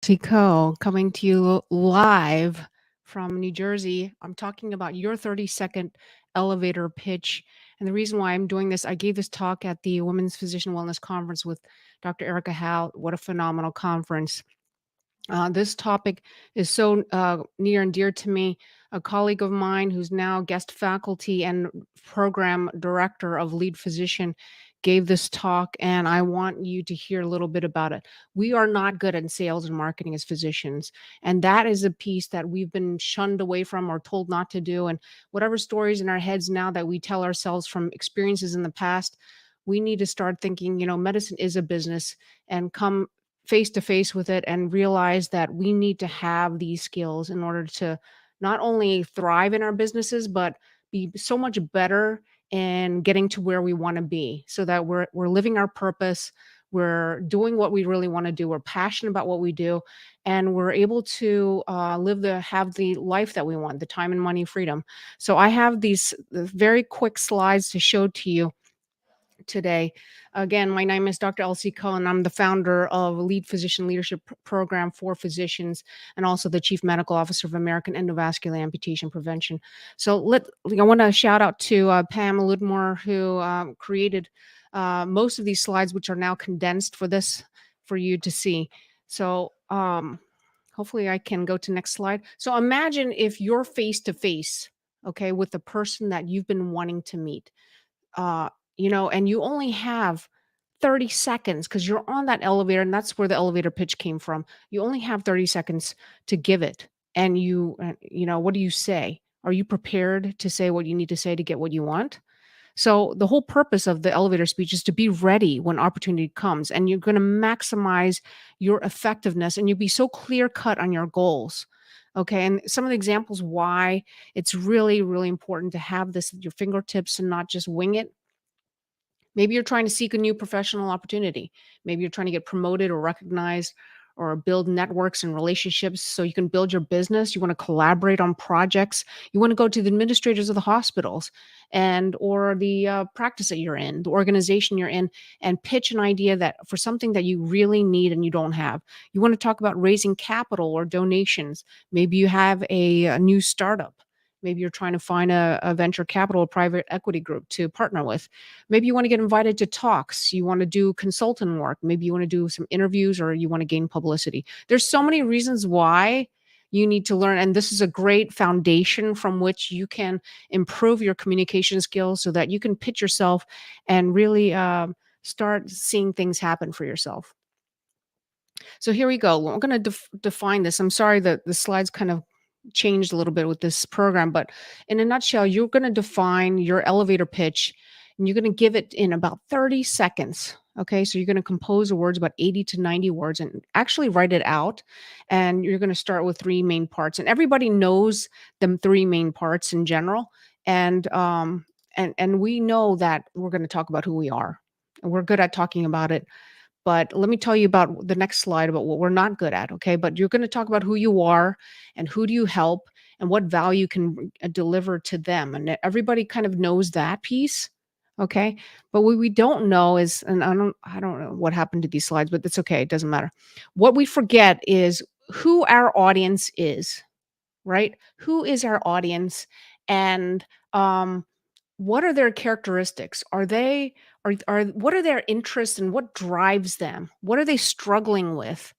Elsie coming to you live from New Jersey. I'm talking about your 30-second elevator pitch. And the reason why I'm doing this, I gave this talk at the Women's Physician Wellness Conference with Dr. Erica Howe. What a phenomenal conference. This topic is so near and dear to me. A colleague of mine who's now guest faculty and program director of lead physician gave this talk, and I want you to hear a little bit about it. We are not good at sales and marketing as physicians, and that is a piece that we've been shunned away from or told not to do. And whatever stories in our heads now that we tell ourselves from experiences in the past, we need to start thinking, medicine is a business and come face to face with it and realize that we need to have these skills in order to not only thrive in our businesses, but be so much better in getting to where we want to be so that we're living our purpose. We're doing what we really want to do. We're passionate about what we do, and we're able to have the life that we want, the time and money freedom. So I have these very quick slides to show to you today. Again, my name is Dr. Elsie Cohen. I'm the founder of Lead Physician Leadership Program for physicians and also the Chief Medical Officer of American Endovascular Amputation Prevention. So I want to shout out to Pam Ludmore, who created most of these slides, which are now condensed for you to see. So hopefully I can go to next slide. So imagine if you're face to face, okay, with the person that you've been wanting to meet. uh, and you only have 30 seconds because you're on that elevator, and that's where the elevator pitch came from. You only have 30 seconds to give it. And what do you say? Are you prepared to say what you need to say to get what you want? So the whole purpose of the elevator speech is to be ready when opportunity comes, and you're going to maximize your effectiveness, and you'll be so clear cut on your goals. Okay. And some of the examples why it's really, really important to have this at your fingertips and not just wing it. Maybe you're trying to seek a new professional opportunity. Maybe you're trying to get promoted or recognized or build networks and relationships so you can build your business. You want to collaborate on projects. You want to go to the administrators of the hospitals or the practice that you're in, the organization you're in, and pitch an idea that for something that you really need and you don't have. You want to talk about raising capital or donations. Maybe you have a new startup. Maybe you're trying to find a venture capital, private equity group to partner with. Maybe you want to get invited to talks. You want to do consultant work. Maybe you want to do some interviews, or you want to gain publicity. There's so many reasons why you need to learn. And this is a great foundation from which you can improve your communication skills so that you can pitch yourself and really start seeing things happen for yourself. So here we go. We're going to define this. I'm sorry that the slides kind of changed a little bit with this program, but in a nutshell, you're going to define your elevator pitch, and you're going to give it in about 30 seconds. Okay, so you're going to compose the words, about 80 to 90 words, and actually write it out. And you're going to start with three main parts, and everybody knows them three main parts in general. And we know that we're going to talk about who we are, and we're good at talking about it. But let me tell you about the next slide about what we're not good at, okay? But you're going to talk about who you are and who do you help and what value can deliver to them. And everybody kind of knows that piece, okay? But what we don't know is, and I don't know what happened to these slides, but it's okay. It doesn't matter. What we forget is who our audience is, right? Who is our audience? And what are their characteristics? Are what are their interests and what drives them? What are they struggling with?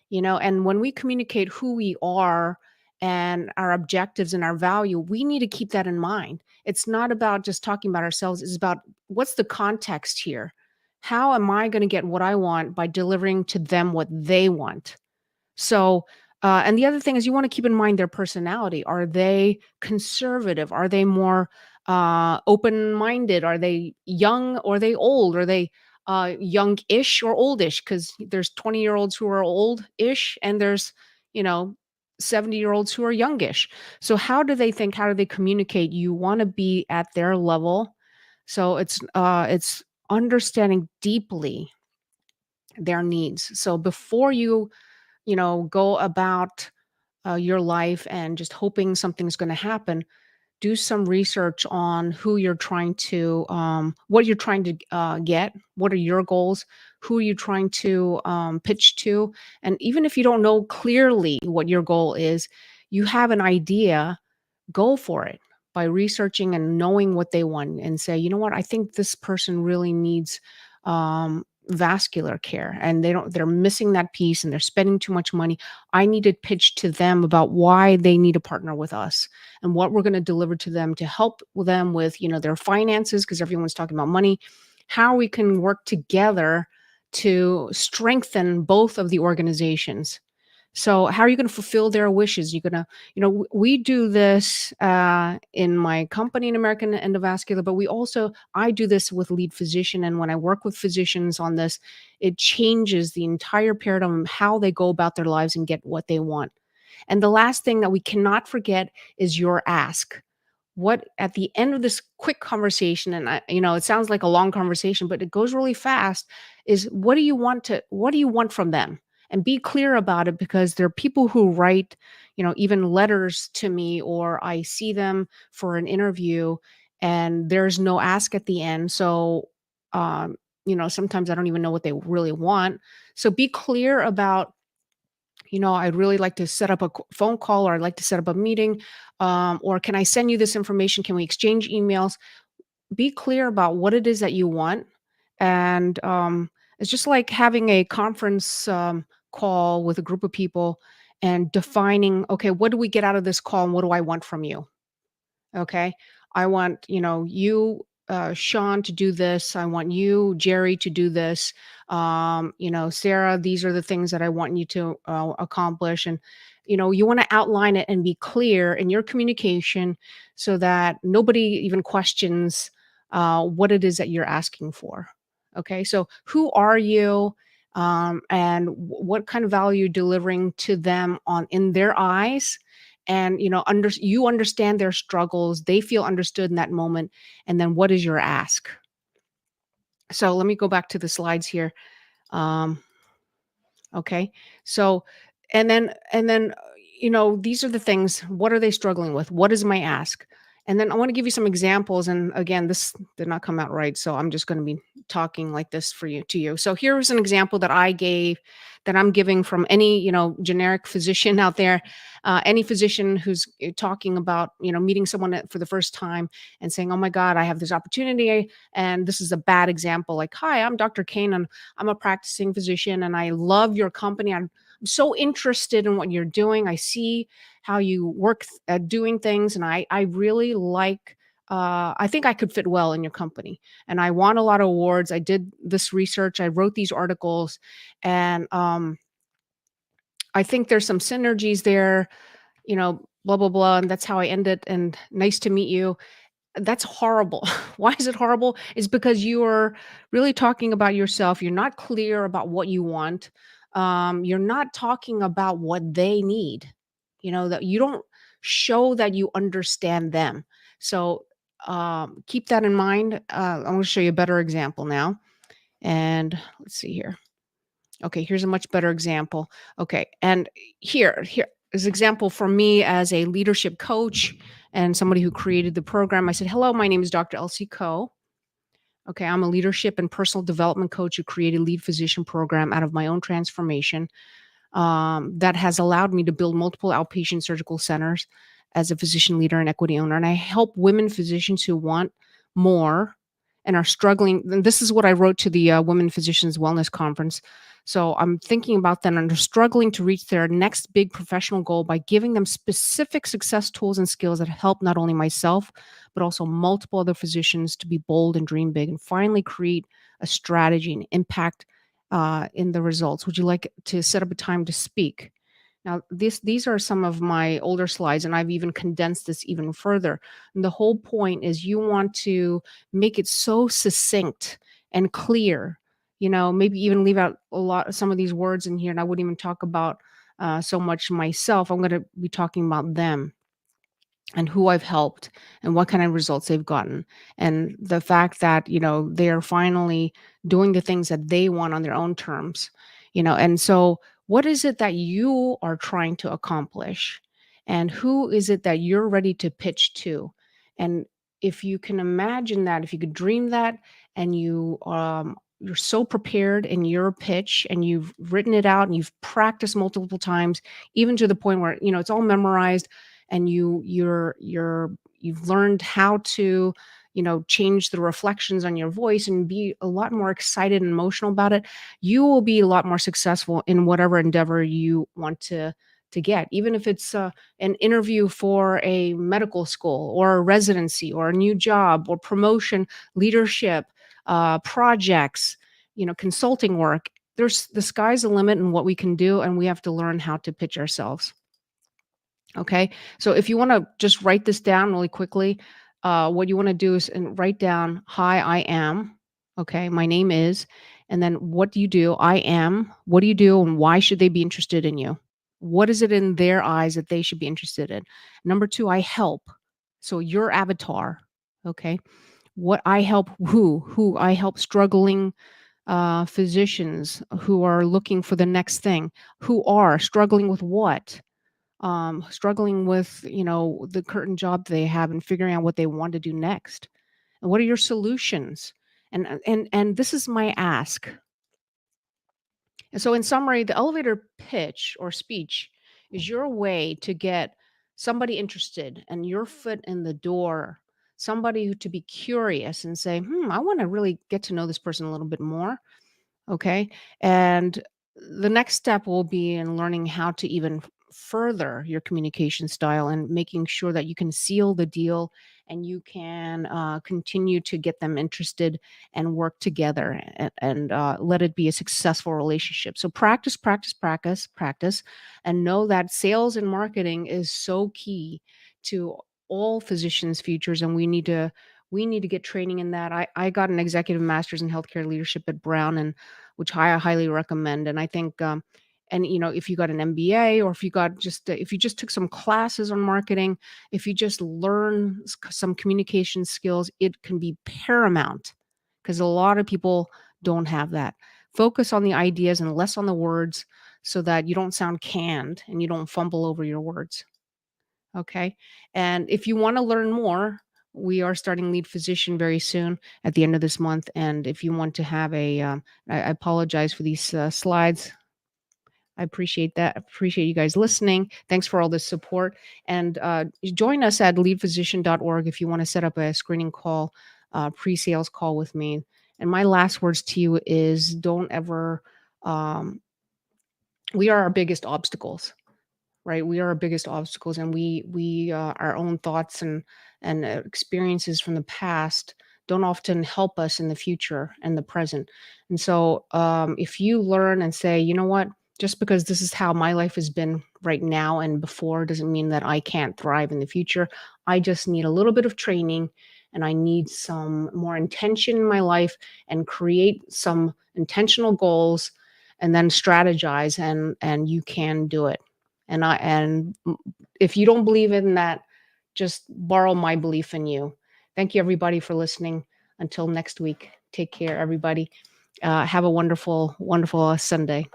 And when we communicate who we are and our objectives and our value, we need to keep that in mind. It's not about just talking about ourselves, it's about what's the context here? How am I going to get what I want by delivering to them what they want? So, and the other thing is you want to keep in mind their personality. Are they conservative? Are they more open-minded? Are they young or are they old? Are they young-ish or oldish? Because there's 20-year-olds who are old-ish, and there's, you know, 70-year-olds who are youngish. So how do they think? How do they communicate? You want to be at their level. So it's understanding deeply their needs. So before you go about your life and just hoping something's going to happen, do some research on who you're trying to, what you're trying to get, what are your goals, who are you trying to pitch to, and even if you don't know clearly what your goal is, you have an idea, go for it by researching and knowing what they want and say, you know what, I think this person really needs vascular care and they're missing that piece and they're spending too much money. I need to pitch to them about why they need to partner with us and what we're going to deliver to them to help them with, their finances, because everyone's talking about money, how we can work together to strengthen both of the organizations. So how are you going to fulfill their wishes? You're going to, we do this in my company in American Endovascular, but I do this with lead physician. And when I work with physicians on this, it changes the entire paradigm of how they go about their lives and get what they want. And the last thing that we cannot forget is your ask. What at the end of this quick conversation, and it sounds like a long conversation, but it goes really fast, is what do you want from them? And be clear about it, because there are people who write, even letters to me, or I see them for an interview and there's no ask at the end. So, sometimes I don't even know what they really want. So be clear about, I'd really like to set up a phone call, or I'd like to set up a meeting, or can I send you this information? Can we exchange emails? Be clear about what it is that you want. And it's just like having a conference call with a group of people and defining, okay, what do we get out of this call and what do I want from you? Okay. I want, you, Sean, to do this. I want you, Jerry, to do this. Sarah, these are the things that I want you to accomplish. And, you want to outline it and be clear in your communication so that nobody even questions what it is that you're asking for. Okay. So who are you? And what kind of value you're delivering to them in their eyes, and you understand their struggles, they feel understood in that moment, and then what is your ask? So let me go back to the slides here. um, okay, so these are the things. What are they struggling with? What is my ask? And then I want to give you some examples, and again, this did not come out right, so I'm just going to be talking like this for you to you. So here's an example that I'm giving from any generic physician out there, any physician who's talking about meeting someone for the first time and saying, oh my god, I have this opportunity. And this is a bad example, like, hi, I'm Dr. Kane and I'm a practicing physician and I love your company. I'm so interested in what you're doing. I see how you work at doing things, and I really like. I think I could fit well in your company, and I won a lot of awards. I did this research. I wrote these articles, and I think there's some synergies there. Blah blah blah, and that's how I ended. And nice to meet you. That's horrible. Why is it horrible? It's because you are really talking about yourself. You're not clear about what you want. You're not talking about what they need. That you don't show that you understand them. So keep that in mind. I'm going to show you a better example now. And let's see here. Okay, here's a much better example. Okay, and here is example for me as a leadership coach and somebody who created the program. I said, hello, my name is Dr. Elsie Coe. Okay, I'm a leadership and personal development coach who created Lead Physician program out of my own transformation, that has allowed me to build multiple outpatient surgical centers as a physician leader and equity owner. And I help women physicians who want more and are struggling. And this is what I wrote to the Women Physicians Wellness Conference. So I'm thinking about them, and they're struggling to reach their next big professional goal by giving them specific success tools and skills that help not only myself, but also multiple other physicians to be bold and dream big and finally create a strategy and impact in the results. Would you like to set up a time to speak? Now, these are some of my older slides, and I've even condensed this even further. And the whole point is you want to make it so succinct and clear. Maybe even leave out some of these words in here, and I wouldn't even talk about so much myself. I'm going to be talking about them and who I've helped and what kind of results they've gotten. And the fact that, they are finally doing the things that they want on their own terms, and so what is it that you are trying to accomplish? And who is it that you're ready to pitch to? And if you can imagine that, if you could dream that, and you're so prepared in your pitch and you've written it out and you've practiced multiple times, even to the point where, it's all memorized, and you've learned how to, change the reflections on your voice and be a lot more excited and emotional about it, you will be a lot more successful in whatever endeavor you want to get, even if it's an interview for a medical school or a residency or a new job or promotion, leadership, projects, consulting work. There's the sky's the limit in what we can do, and we have to learn how to pitch ourselves. Okay. So if you want to just write this down really quickly, what you want to do is and write down, hi, I am. Okay. My name is, and then what do you do? I am. What do you do? And why should they be interested in you? What is it in their eyes that they should be interested in? Number two, I help. So your avatar. Okay. What I help, who I help struggling physicians who are looking for the next thing, who are struggling with what? Struggling with, the current job they have and figuring out what they want to do next. And what are your solutions? And this is my ask. And so in summary, the elevator pitch or speech is your way to get somebody interested and your foot in the door, somebody to be curious and say, I want to really get to know this person a little bit more. Okay. And the next step will be in learning how to even further your communication style and making sure that you can seal the deal and you can continue to get them interested and work together and let it be a successful relationship. So practice, practice, practice, practice, and know that sales and marketing is so key to all physicians' futures, and we need to get training in that. I got an executive master's in healthcare leadership at Brown, and which I highly recommend. And I think, and if you got an MBA, or if you just took some classes on marketing, if you just learn some communication skills, it can be paramount, because a lot of people don't have that. Focus on the ideas and less on the words, so that you don't sound canned and you don't fumble over your words. Okay. And if you want to learn more, we are starting Lead Physician very soon at the end of this month. And if you want to have I apologize for these slides. I appreciate that. Appreciate you guys listening. Thanks for all this support. And join us at leadphysician.org if you want to set up a screening call, pre-sales call with me. And my last words to you is, don't ever, we are our biggest obstacles, right? We are our biggest obstacles, and our own thoughts and experiences from the past don't often help us in the future and the present. And so, if you learn and say, you know what, just because this is how my life has been right now and before, doesn't mean that I can't thrive in the future. I just need a little bit of training, and I need some more intention in my life, and create some intentional goals, and then strategize, and you can do it. And if you don't believe in that, just borrow my belief in you. Thank you, everybody, for listening. Until next week, take care, everybody. Have a wonderful, wonderful Sunday.